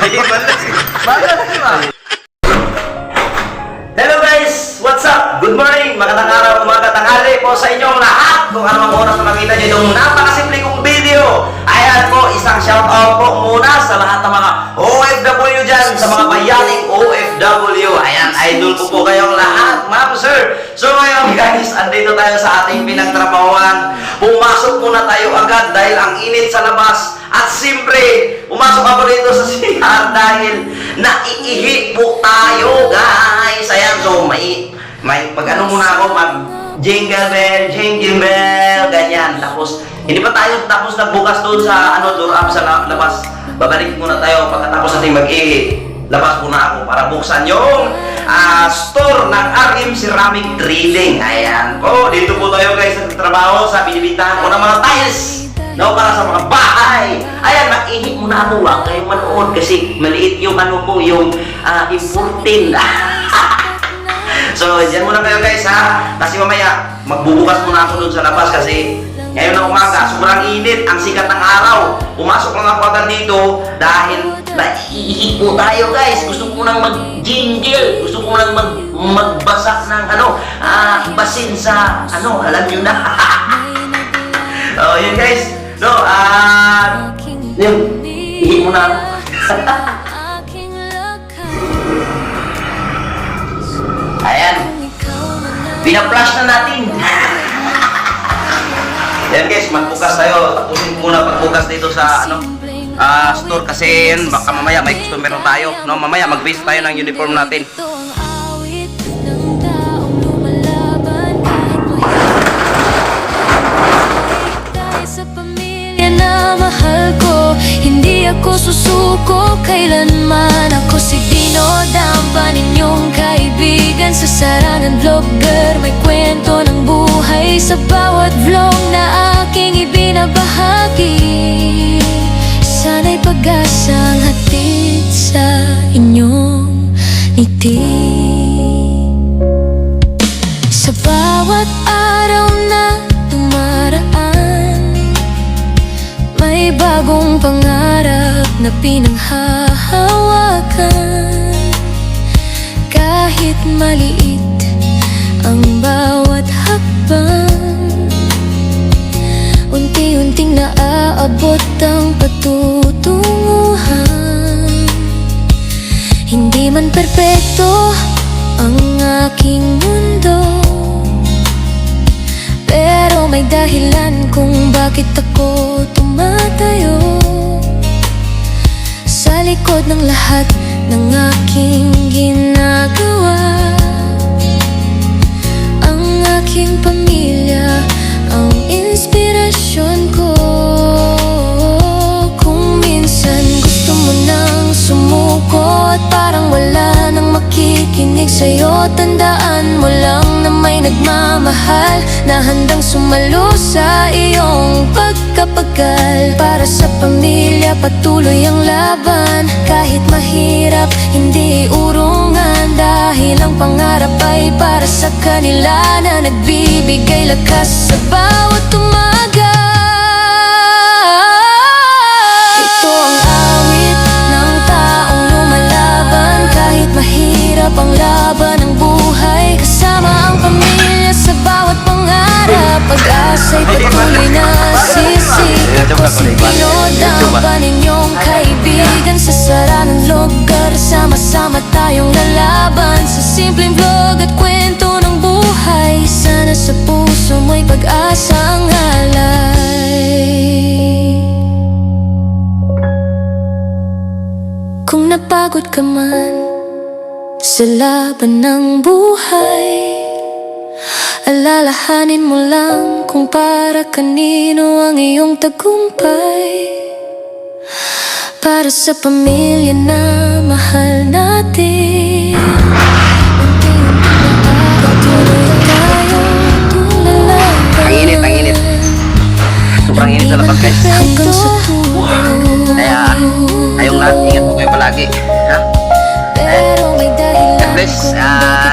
Hello guys! What's up? Good morning! Magandang araw, umaga, tanghali po sa inyong lahat. Kung anong oras na makita nyo itong napakasimple kong video. Ayan po, isang shoutout po muna sa lahat ng mga OFW dyan, sa mga bayaning OFW. Ayan, idol po kayong lahat, ma'am, sir. So ngayon guys, andito tayo sa ating pinagtrabahuan. Pumasok muna tayo agad dahil ang init sa labas. At siyempre, pumasok ako dito sa CR dahil naiihi po tayo, guys. Ayan, so may pag-ano muna ako, jingle bell, ganyan. Tapos, hindi pa tayo tapos nagbukas doon sa door up sa labas. Babalik muna tayo pagkatapos natin mag-ihi. Labas muna ako para buksan yung store ng RM Ceramic Drilling. Ayan po, dito po tayo guys sa trabaho sa binibintahan ko ng mga tiles. No, para sa mga bahay. Ayan, mag-ihi muna ako. Huwag kayong manood kasi maliit yung yung importin. So, dyan muna kayo guys ha. Kasi mamaya, magbubukas muna ako dun sa labas kasi ngayon na umaga, sobrang init, ang sikat ng araw. Pumasok lang ako agad dito dahil naiihi po tayo guys. Gusto ko nang mag-jingle. Gusto ko nang magbasak ng basin sa alam nyo na. Oh, yun guys. No, yun, ihi muna ako. Ayan. Pina-flash na natin. Ayan guys, magbukas tayo. Tapusin ko muna pagbukas dito sa store kasi yun, baka mamaya may customer tayo. No, mamaya mag-base tayo ng uniform natin. Mahal ko, hindi ako susuko kailanman. Ako si Dino Dampa, ninyong kaibigan sa sarangan vlogger. May kwento ng buhay sa bawat vlog na aking ibinabahagi. Sana'y pag-asang hatid sa inyong ngiti. Sa bawat araw na may bagong pangarap na pinanghahawakan. Kahit maliit ang bawat hakbang, unti-unting naaabot ang patutunguhan. Hindi man perpekto ang aking mundo, pero may dahilan kung bakit ako tumatayo sa likod ng lahat ng aking ginagawa. Ang aking pamilya ang inspirasyon ko. Kung minsan gusto mo nang sumuko at parang wala nang makikinig sa'yo, tandaan mo lang na may nagmamahal na handang sumalo sa iyong pagkapagal. Para sa pamilya, patuloy ang laban. Kahit mahirap, hindi urungan. Dahil ang pangarap ay para sa kanila na nagbibigay lakas sa bawat umaga. Ito ang awit ng taong lumalaban. Kahit mahirap ang laban ng buhay, kasama ang pamilya sa bawat pangarap. Pag-asa'y patuloy na sisikap ko si Dino Dampa, ninyong kaibigan sa saranang lugar. Sama-sama tayong lalaban sa simpleng vlog at kwento ng buhay. Sana sa puso mo'y pag-asa ang alay. Kung napagod ka man sa laban ng buhay, alalahanin mo lang kung para kanino ang iyong tagumpay. Para sa pamilya na mahal natin, unti-unti patuloy tayong tulalaban. Ang init. Sobrang init sa labas guys. Hanggang sa tuloy. Kaya, ayong lahat, ingat po kayo palagi. Ha? Pero may dahilan God bless. kung bakit